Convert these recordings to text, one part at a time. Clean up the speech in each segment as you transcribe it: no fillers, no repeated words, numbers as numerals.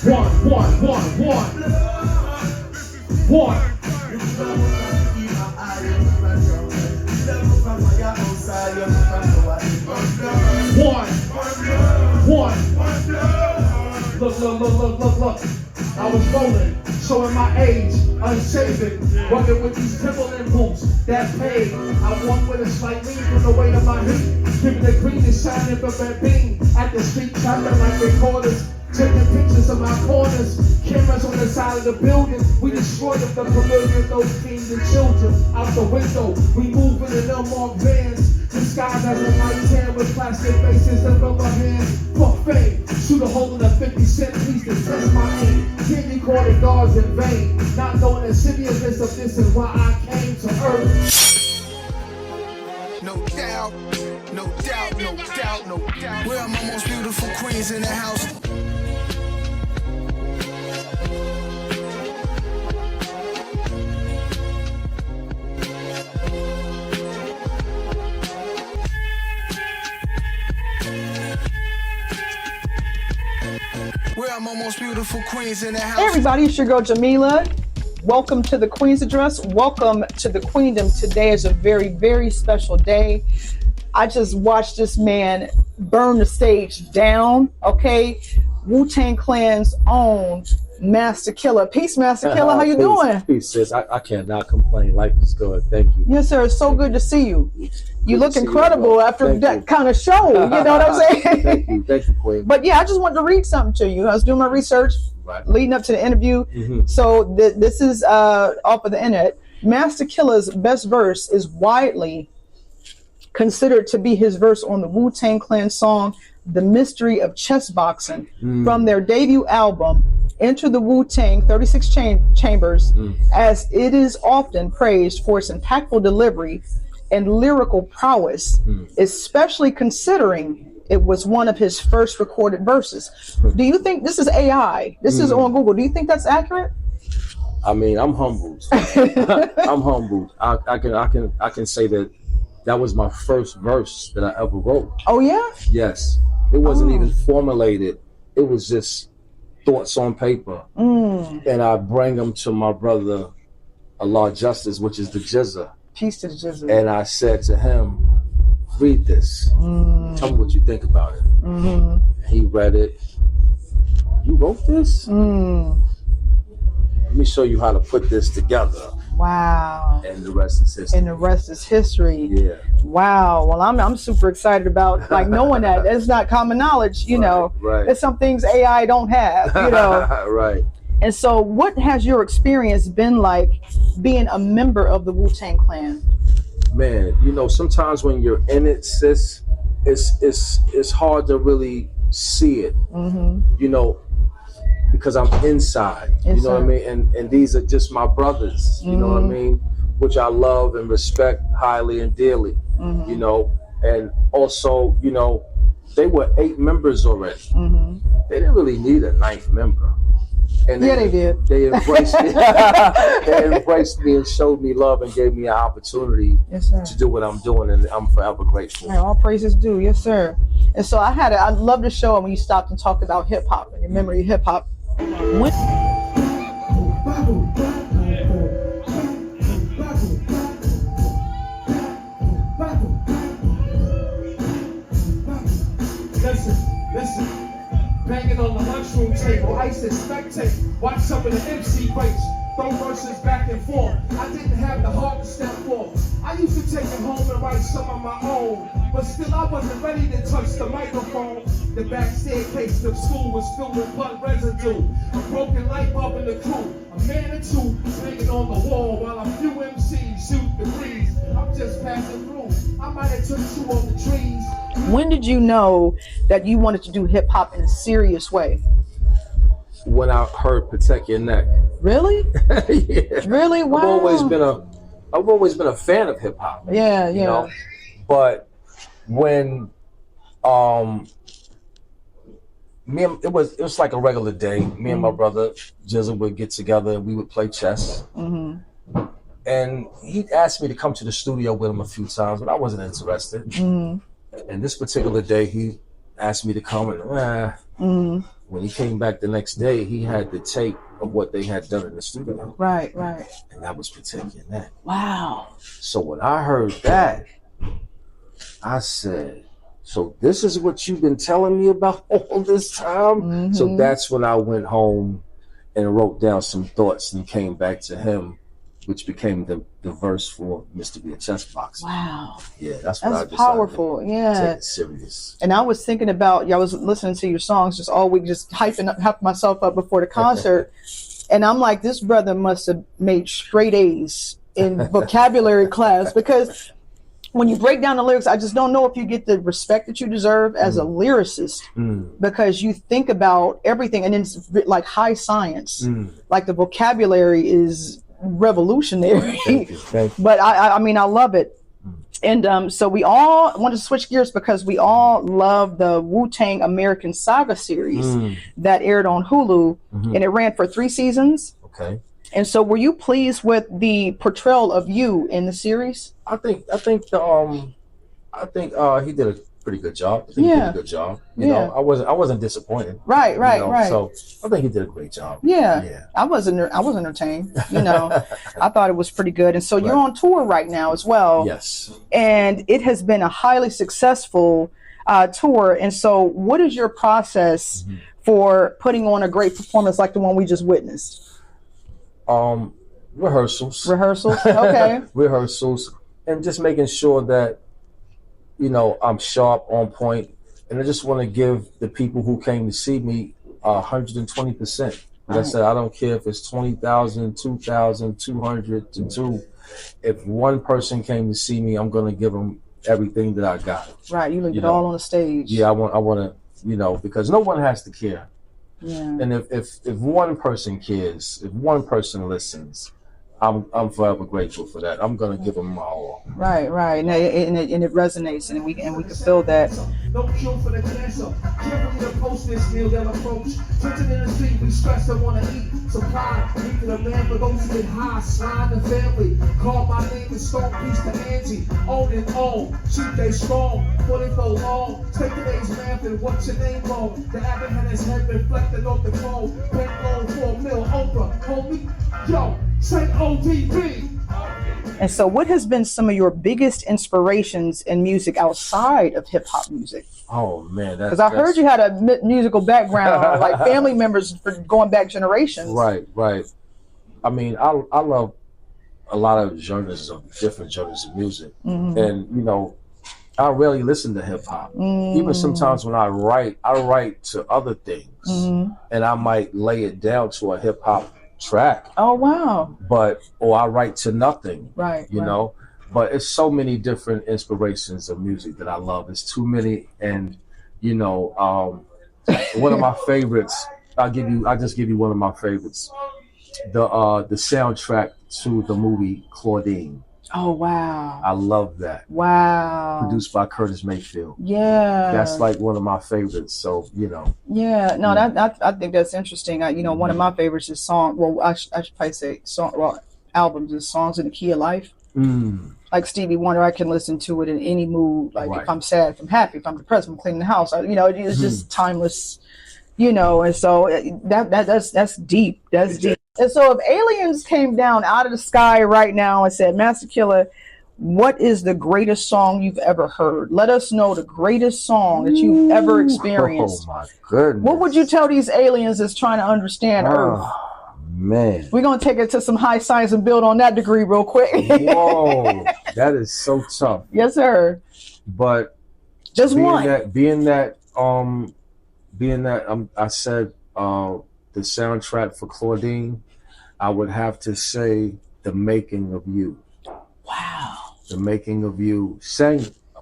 Look. I was rolling, showing my age, unshaven, working with these Timberland boots that paid. I walk with a slight lean from the weight of my heat, giving the green and shining from that beam at the street, trapping like recorders, taking pictures of my corners, cameras on the side of the building. We destroyed the pavilion, those kings and children out the window. We moving in unmarked vans. Disguised as a light tan with plastic faces and rubber hands. Fuck fame, shoot a hole in a 50-cent piece to test my aim. Can't be calling guards in vain, not knowing the seriousness of this is why I came to earth. No doubt, no doubt, no doubt, no doubt. Where are my most beautiful queens in the house? Where are my most beautiful queens in the house? Hey everybody, it's your girl Jamila. Welcome to the Queen's Address. Welcome to the Queendom. Today is a very, very special day. I just watched this man burn the stage down, okay? Wu-Tang Clan's own Masta Killa. Peace, Masta Killa. How you doing? Peace, sis. I cannot complain. Life is good. Thank you. Yes, sir. It's so good to see you. You look incredible after that kind of show. You know what I'm saying? Thank you, Queen. But yeah, I just wanted to read something to you. I was doing my research leading up to the interview. So this is off of the internet. Masta Killa's best verse is widely considered to be his verse on the Wu-Tang Clan song, The Mystery of Chessboxin, from their debut album, Enter the Wu-Tang 36 Chambers, as it is often praised for its impactful delivery and lyrical prowess, especially considering it was one of his first recorded verses. Do you think this is AI? This is on Google. Do you think that's accurate? I mean, I'm humbled. I'm humbled. I can say that was my first verse that I ever wrote. Oh yeah? Yes. It wasn't even formulated. It was just thoughts on paper. And I bring them to my brother, Allah Justice, which is the Jizza. Peace to the Jizza. And I said to him, read this. Tell me what you think about it. He read it. You wrote this? Let me show you how to put this together. Wow. And the rest is history. And the rest is history. Yeah. Wow. Well, I'm super excited about knowing that. It's not common knowledge, you know. Right. There's some things AI don't have, you know. Right. And so what has your experience been like being a member of the Wu-Tang Clan? Man, you know, sometimes when you're in it, sis, it's hard to really see it. You know, because I'm inside. You know what I mean? And these are just my brothers, you know what I mean? Which I love and respect highly and dearly, you know. And also, you know, they were 8 members already. They didn't really need a 9th member. And they did. They embraced me. They embraced me and showed me love and gave me an opportunity to do what I'm doing, and I'm forever grateful. Right, all praises due, yes, sir. And so I love the show when you stopped and talked about hip hop and your memory of hip hop. Listen. Banging on the lunchroom table, I used to spectate, watch some of the MC breaks, throw verses back and forth. I didn't have the heart to step forth. I used to take it home and write some of my own, but still I wasn't ready to touch the microphone. The back staircase of school was filled with blood residue, a broken light bulb in the crew, a man or two banging on the wall while a few MCs shoot the breeze. I'm just passing through. I might have took 2 on the trees. When did you know that you wanted to do hip hop in a serious way? When I heard "Protect Your Neck." Really? Yeah. Really? Wow. I've always been a fan of hip hop. Yeah, you know? But when it was like a regular day. Me and my brother Jizzle would get together and we would play chess. And he asked me to come to the studio with him a few times, but I wasn't interested. And this particular day, he asked me to come, and when he came back the next day, he had the tape of what they had done in the studio. Right. And that was protecting that. Wow. So when I heard that, I said, so this is what you've been telling me about all this time? Mm-hmm. So that's when I went home and wrote down some thoughts and came back to him, which became the verse for Mystery of Chessboxin. Wow. Yeah, that's what I decided. Powerful. To Yeah. take it serious. And I was thinking about, I was listening to your songs just all week, just hyping myself up before the concert. And I'm like, this brother must have made straight A's in vocabulary class, because when you break down the lyrics, I just don't know if you get the respect that you deserve as a lyricist, because you think about everything, and it's like high science. Like the vocabulary is revolutionary. Thank you. But I mean, I love it. And so we all want to switch gears because we all love the Wu-Tang American Saga series that aired on Hulu, and it ran for 3 seasons. Okay. And so were you pleased with the portrayal of you in the series? I think he did a pretty good job. I think he did a good job. You know, I wasn't disappointed. Right. So I think he did a great job. Yeah. I was entertained. You know, I thought it was pretty good. And so you're on tour right now as well. Yes. And it has been a highly successful tour. And so what is your process for putting on a great performance like the one we just witnessed? Rehearsals. Okay. Rehearsals, and just making sure that, you know, I'm sharp, on point, and I just want to give the people who came to see me 120%. Like I said, I don't care if it's 20,000, 2,000, 200 to 2. If one person came to see me, I'm gonna give them everything that I got. Right, you leave it all on the stage. Yeah, I want to, you know, because no one has to care. Yeah. And if one person cares, if one person listens, I'm forever grateful for that. I'm gonna give them my all. Right, and it resonates, and we can feel that. No cure for the cancer. Carefully approach this meal, they'll approach. Printed in the street, we stress and wanna eat. Supply, meet to the man for those who get high. Slide the family. Call my name and stone peace to Angie. Own and own. Cheap they strong. 44 long. Take today's math and what's your name on? The abbot had his head reflecting off the phone. Bank loan for a mill. Oprah, homie. Yo, say ODB. And so what has been some of your biggest inspirations in music outside of hip hop music? Oh man, because I heard you had a musical background, like family members for going back generations. Right. I mean, I love a lot of different genres of music, and you know, I rarely listen to hip hop. Even sometimes when I write to other things, and I might lay it down to a hip hop track. Oh wow. Or I write to nothing. Right. You know, but it's so many different inspirations of music that I love. It's too many, and you know, one of my favorites. I'll just give you one of my favorites. The soundtrack to the movie Claudine. Oh wow. I love that. Wow. Produced by Curtis Mayfield. Yeah. That's like one of my favorites. So, you know. Yeah. No, I think that's interesting. You know, one of my favorites is I should probably say albums is Songs in the Key of Life. Like Stevie Wonder, I can listen to it in any mood. Like if I'm sad, if I'm happy, if I'm depressed, if I'm cleaning the house. You know, it's just timeless. You know, and so that's deep. That's deep. And so if aliens came down out of the sky right now and said, Masta Killa, what is the greatest song you've ever heard? Let us know the greatest song that you've ever experienced. Oh my goodness. What would you tell these aliens that's trying to understand Earth? Man. We're going to take it to some high science and build on that degree real quick. Whoa, that is so tough. Yes, sir. But just being one. I said the soundtrack for Claudine, I would have to say The Making of You. Wow. The Making of You,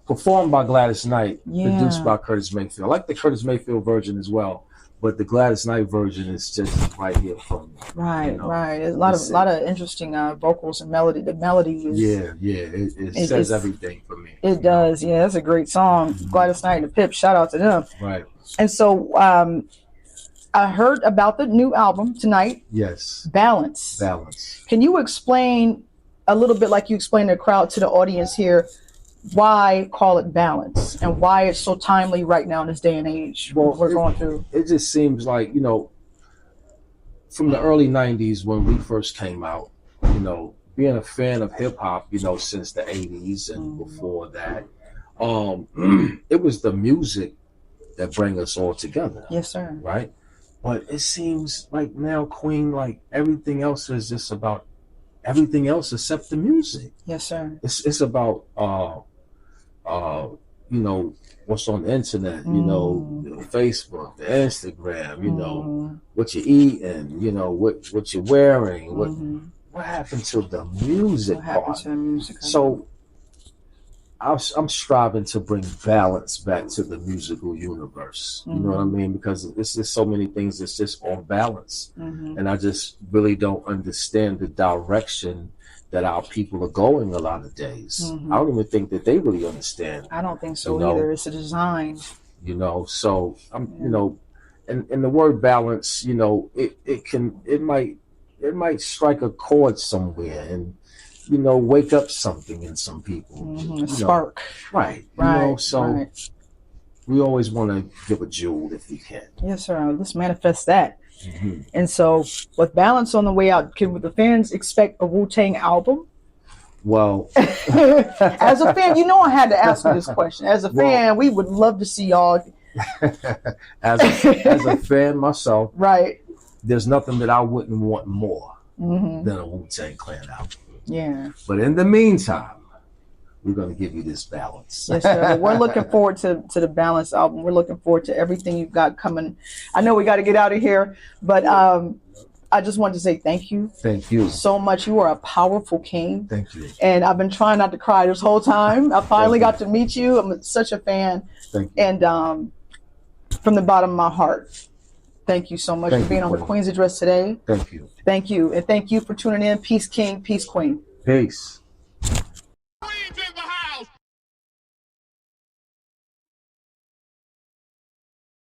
performed by Gladys Knight, produced by Curtis Mayfield. I like the Curtis Mayfield version as well, but the Gladys Knight version is just right here for me. Right, right. There's a lot of interesting vocals and melody. The melody is it says everything for me. It does. Yeah, that's a great song. Gladys Knight and the Pips. Shout out to them. Right. And so I heard about the new album tonight. Yes. Balance. Balance. Can you explain a little bit, like you explained to the crowd, to the audience here, why call it balance, and why it's so timely right now in this day and age we're going through? It just seems like, you know, from the early 90s when we first came out, you know, being a fan of hip hop, you know, since the 80s and before that, it was the music that bring us all together. Yes, sir. Right? But it seems like now, Queen, like everything else is just about everything else except the music. Yes, sir. It's about you know, what's on the internet, you know, Facebook, the Instagram, you know, what you're eating, you know, what you're wearing, what happened to the music What happened part? to the music? So I'm striving to bring balance back to the musical universe. You know what I mean? Because there's just so many things that's just off balance. And I just really don't understand the direction that our people are going a lot of days. I don't even think that they really understand. I don't think so you know, either. It's a design. You know, so I'm, you know, and the word balance, you know, it might strike a chord somewhere and, you know, wake up something in some people. Spark. Right. You know, so we always want to give a jewel if we can. Yes, sir. Let's manifest that. And so, with balance on the way out, can the fans expect a Wu-Tang album? Well, as a fan, you know I had to ask you this question. As a fan, we would love to see y'all. as a fan myself, right? There's nothing that I wouldn't want more than a Wu-Tang Clan album. Yeah. But in the meantime, we're going to give you this balance. Yes, sir. But we're looking forward to the Balance album. We're looking forward to everything you've got coming. I know we got to get out of here, but I just wanted to say thank you. Thank you so much. You are a powerful king. Thank you. And I've been trying not to cry this whole time. I finally got to meet you. I'm such a fan. Thank you. And from the bottom of my heart, thank you so much for being on the Queen's Address today. Thank you. Thank you. And thank you for tuning in. Peace, King. Peace, Queen. Peace.